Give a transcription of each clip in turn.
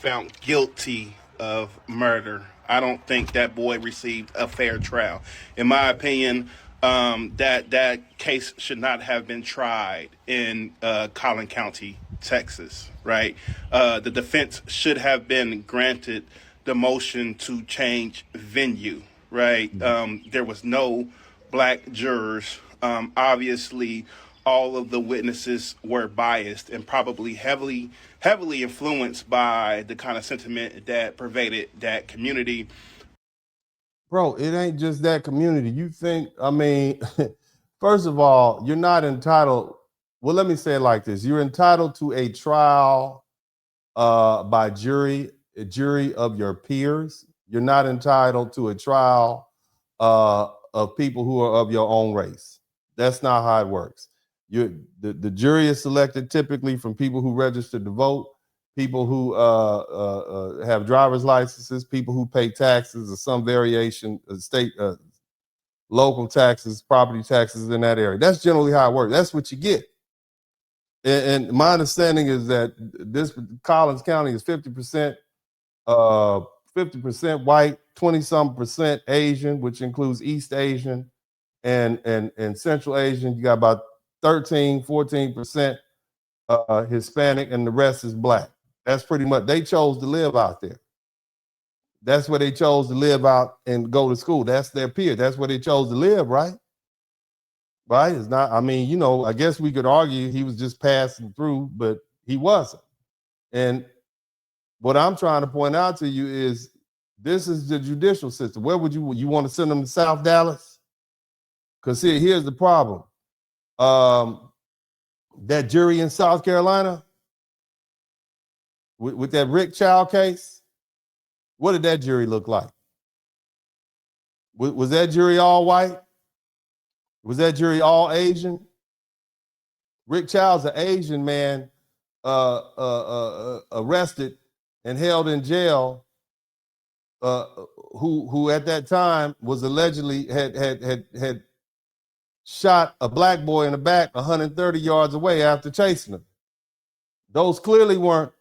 found guilty of murder. I don't think that boy received a fair trial. In my opinion, that case should not have been tried in Collin County, Texas. Right? The defense should have been granted the motion to change venue. Right? There was no black jurors. Obviously, all of the witnesses were biased and probably heavily influenced by the kind of sentiment that pervaded that community. Bro, it ain't just that community. You think, I mean, first of all, you're not entitled. Well, let me say it like this: you're entitled to a trial by jury, a jury of your peers. You're not entitled to a trial of people who are of your own race. That's not how it works. The jury is selected typically from people who registered to vote, people who have driver's licenses, people who pay taxes or some variation of state, local taxes, property taxes in that area. That's generally how it works. That's what you get. And my understanding is that this Collins County is 50% 50% white, 20-some% Asian, which includes East Asian and Central Asian. You got about 13, 14% Hispanic, and the rest is black. That's pretty much, they chose to live out there. That's where they chose to live out and go to school. That's their peer. That's where they chose to live, right? Right? It's not, I mean, you know, I guess we could argue he was just passing through, but he wasn't. And what I'm trying to point out to you is this is the judicial system. Where would you want to send them to South Dallas? Because here's the problem. That jury in South Carolina with that Rick Child case, what did that jury look like? Was that jury all white? Was that jury all Asian? Rick Child's an Asian man arrested and held in jail, who at that time was allegedly had shot a black boy in the back 130 yards away after chasing him. Those clearly weren't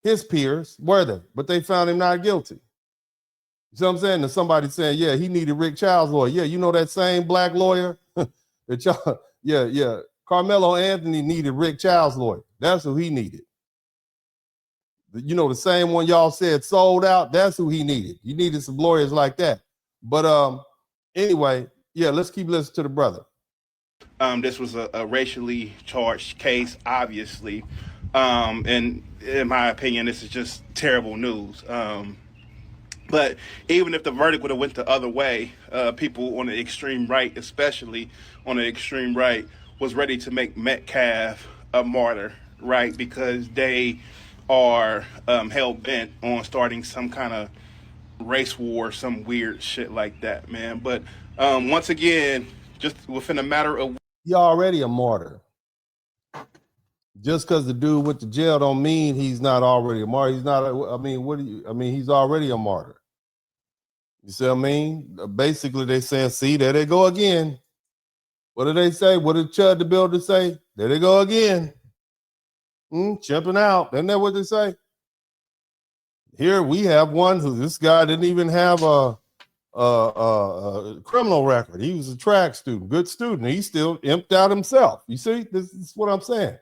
his peers, were they? But they found him not guilty. You see what I'm saying? And somebody saying, yeah, he needed Rick Child's lawyer. Yeah, you know that same black lawyer? that y'all, yeah. Carmelo Anthony needed Rick Child's lawyer. That's who he needed. You know, the same one y'all said sold out, that's who he needed. He needed some lawyers like that. But anyway, yeah, let's keep listening to the brother. This was a racially charged case, obviously. And in my opinion, this is just terrible news. But even if the verdict would have went the other way, people on the extreme right, especially on the extreme right, was ready to make Metcalf a martyr, right? Because they are hell bent on starting some kind of race war, some weird shit like that, man. But once again, just within a matter of He already a martyr. Just because the dude went to jail don't mean he's not already a martyr. He's not. He's already a martyr. You see what I mean? Basically, they saying, see, there they go again. What do they say? What did Chud the Builder say? There they go again. Chimping out. Isn't that what they say? Here we have one who, this guy didn't even have a criminal record. He was a track student, good student. He still imped out himself. You see, this is what I'm saying.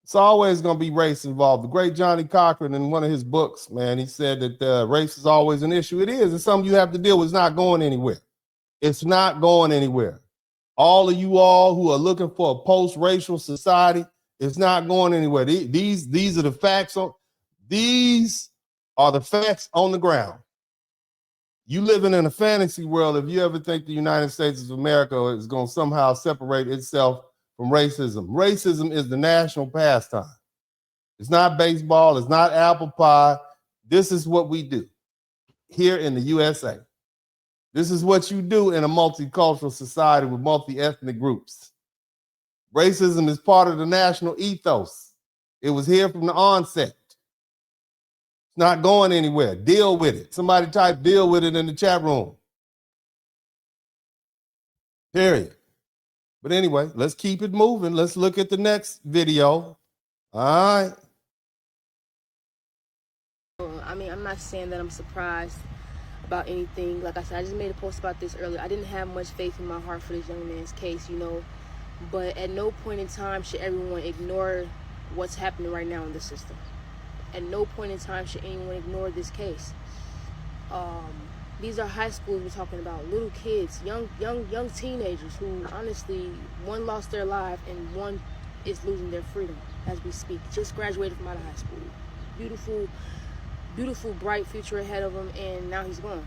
It's always going to be race involved. The great Johnny Cochran, in one of his books, man, he said that race is always an issue. It is. It's something you have to deal with. It's not going anywhere. It's not going anywhere. All of you all who are looking for a post-racial society, it's not going anywhere. These are the facts. These are the facts on the ground. You living in a fantasy world if you ever think the United States of America is going to somehow separate itself from racism. Racism is the national pastime. It's not baseball. It's not apple pie. This is what we do here in the USA. This is what you do in a multicultural society with multi-ethnic groups. Racism is part of the national ethos. It was here from the onset. It's not going anywhere. Deal with it. Somebody type deal with it in the chat room. Period. But anyway, let's keep it moving. Let's look at the next video. All right. I mean, I'm not saying that I'm surprised about anything. Like I said, I just made a post about this earlier. I didn't have much faith in my heart for this young man's case, you know. But at no point in time should everyone ignore what's happening right now in the system. At no point in time should anyone ignore this case. Um, these are high schools we're talking about, little kids, young teenagers who honestly, one lost their life and one is losing their freedom as we speak. Just graduated from out of high school. Beautiful, beautiful, bright future ahead of him, and now he's going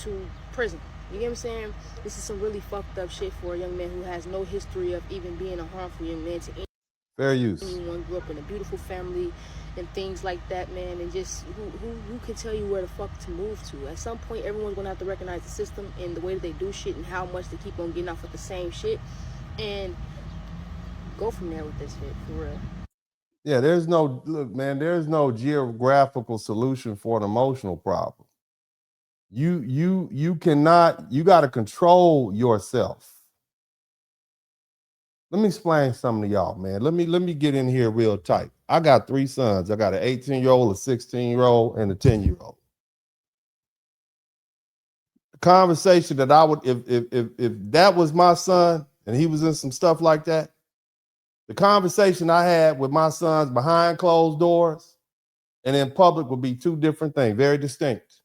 to prison. You get what I'm saying? This is some really fucked up shit for a young man who has no history of even being a harmful young man to Fair use. anyone. Grew up in a beautiful family and things like that, man. And just who can tell you where the fuck to move to? At some point, everyone's gonna have to recognize the system and the way that they do shit and how much they keep on getting off with the same shit, and go from there with this shit for real. Yeah, there's no look, man. There's no geographical solution for an emotional problem. You cannot. You got to control yourself. Let me explain something to y'all, man. Let me get in here real tight. I got 3 sons. I got an 18-year-old, a 16-year-old, and a 10-year-old. The conversation that I would, if that was my son and he was in some stuff like that, the conversation I had with my sons behind closed doors and in public would be 2 different things, very distinct.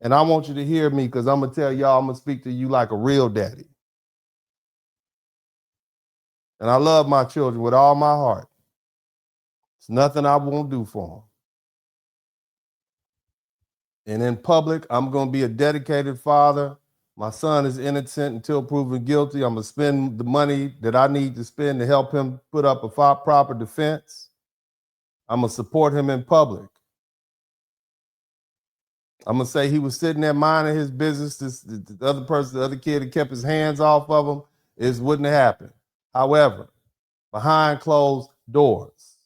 And I want you to hear me because I'm gonna tell y'all, I'm gonna speak to you like a real daddy. And I love my children with all my heart. It's nothing I won't do for them. And in public, I'm going to be a dedicated father. My son is innocent until proven guilty. I'm going to spend the money that I need to spend to help him put up a proper defense. I'm going to support him in public. I'm going to say he was sitting there minding his business. The other person, the other kid that kept his hands off of him, it wouldn't have happened. However, behind closed doors,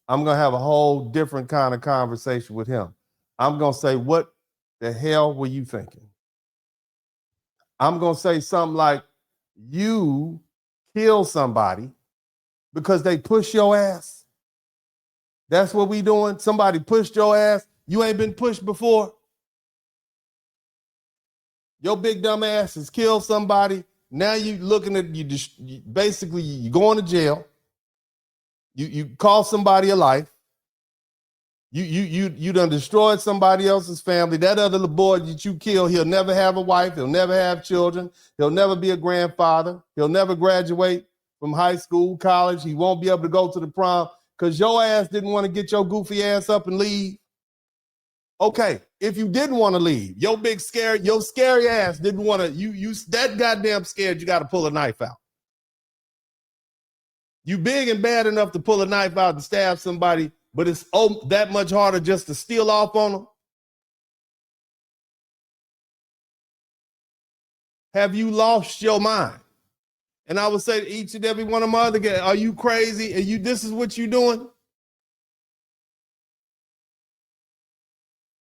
I'm going to have a whole different kind of conversation with him. I'm going to say, what the hell were you thinking? I'm going to say something like, you kill somebody because they push your ass. That's what we doing. Somebody pushed your ass. You ain't been pushed before. Your big dumb ass has killed somebody. Now you looking at you. Basically, you going to jail. You cost somebody a life. You done destroyed somebody else's family. That other little boy that you killed, he'll never have a wife. He'll never have children. He'll never be a grandfather. He'll never graduate from high school, college. He won't be able to go to the prom because your ass didn't want to get your goofy ass up and leave. Okay, if you didn't want to leave, your scary ass didn't want to, you that goddamn scared you got to pull a knife out. You big and bad enough to pull a knife out and stab somebody, but it's that much harder just to steal off on them. Have you lost your mind? And I would say to each and every one of my other guys, are you crazy? And this is what you doing?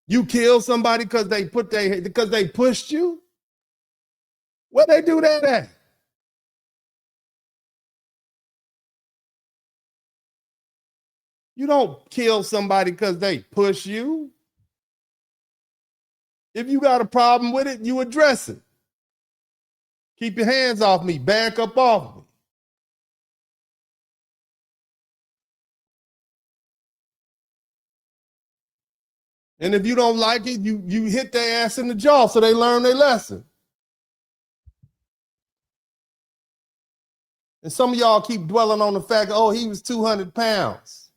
You kill somebody because they pushed you? Where they do that at? You don't kill somebody because they push you. If you got a problem with it, you address it. Keep your hands off me. Back up off me. And if you don't like it, you hit their ass in the jaw so they learn their lesson. And some of y'all keep dwelling on the fact, oh, he was 200 pounds.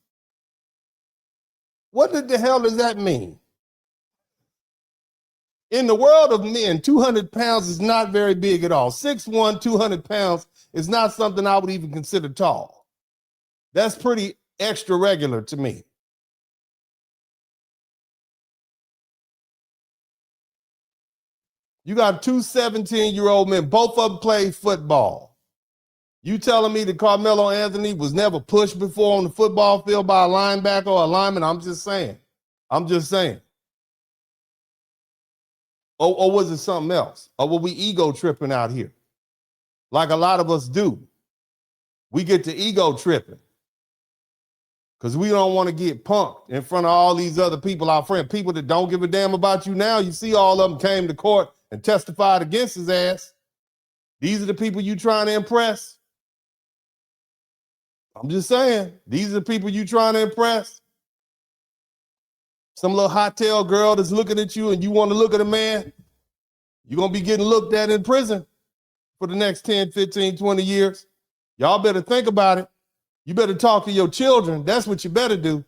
What the hell does that mean? In the world of men, 200 pounds is not very big at all. 6'1", 200 pounds is not something I would even consider tall. That's pretty extra regular to me. You got 2 17-year-old men, both of them played football. You telling me that Carmelo Anthony was never pushed before on the football field by a linebacker or a lineman? I'm just saying. Or was it something else? Or were we ego tripping out here? Like a lot of us do. We get to ego tripping. Because we don't want to get punked in front of all these other people, our friends, people that don't give a damn about you now. You see all of them came to court and testified against his ass. These are the people you trying to impress. I'm just saying, these are the people you trying to impress. Some little hot tail girl that's looking at you and you want to look at a man, you're going to be getting looked at in prison for the next 10, 15, 20 years. Y'all better think about it. You better talk to your children. That's what you better do.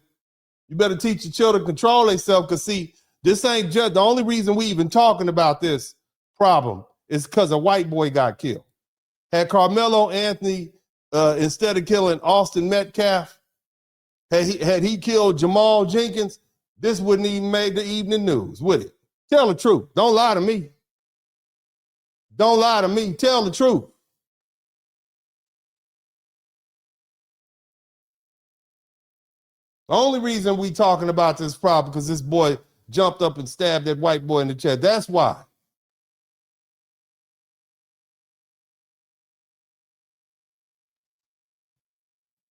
You better teach your children to control themselves, because see, this ain't just the only reason we even talking about this problem is because a white boy got killed. Had Carmelo Anthony, instead of killing Austin Metcalf, had he killed Jamal Jenkins, this wouldn't even make the evening news, would it? Tell the truth. Don't lie to me. Don't lie to me. Tell the truth. The only reason we talking about this problem because this boy jumped up and stabbed that white boy in the chest. That's why.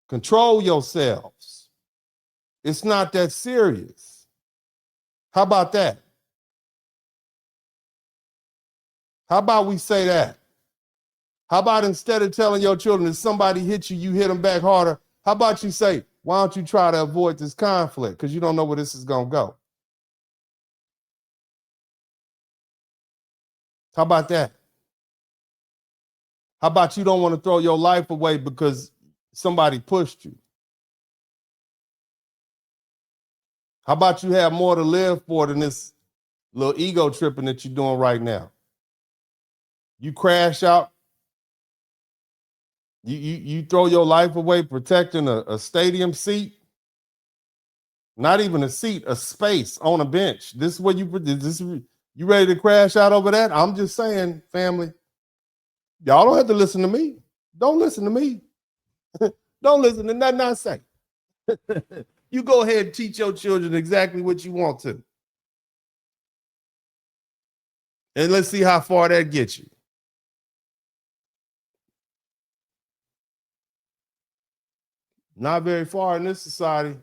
Control yourselves. It's not that serious. How about that? How about we say that? How about instead of telling your children if somebody hits you, you hit them back harder? How about you say, why don't you try to avoid this conflict? Because you don't know where this is going to go. How about that? How about you don't want to throw your life away because somebody pushed you? How about you have more to live for than this little ego tripping that you're doing right now? You crash out. You throw your life away protecting a stadium seat. Not even a seat, a space on a bench. This is what you ready to crash out over that? I'm just saying, family, y'all don't have to listen to me. Don't listen to me. Don't listen to nothing I say. You go ahead and teach your children exactly what you want to. And let's see how far that gets you. Not very far in this society.